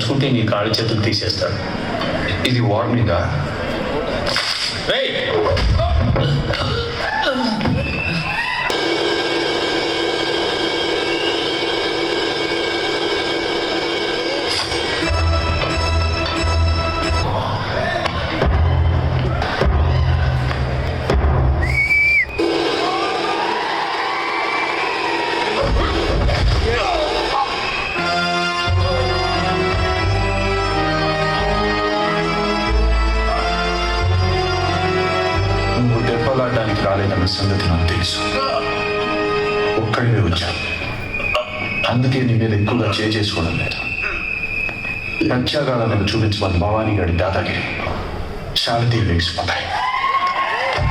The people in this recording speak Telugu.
తలుచుకుంటే నీ కాళ్ళు చేతులు తీసేస్తాడు. ఇది వార్నింగా? రేయ్! నువ్వు దెబ్బలాడడానికి రాలేదన్న సంగతి నాకు తెలుసు. ఒక్కడివే వచ్చాను, అందుకే నీ మీద ఎక్కువగా చేసుకోవడం లేదు. ప్రత్యాగాలను చూపించమని భవానీ గారి దాదాగిరి శారదీ వేసిపోతాయి.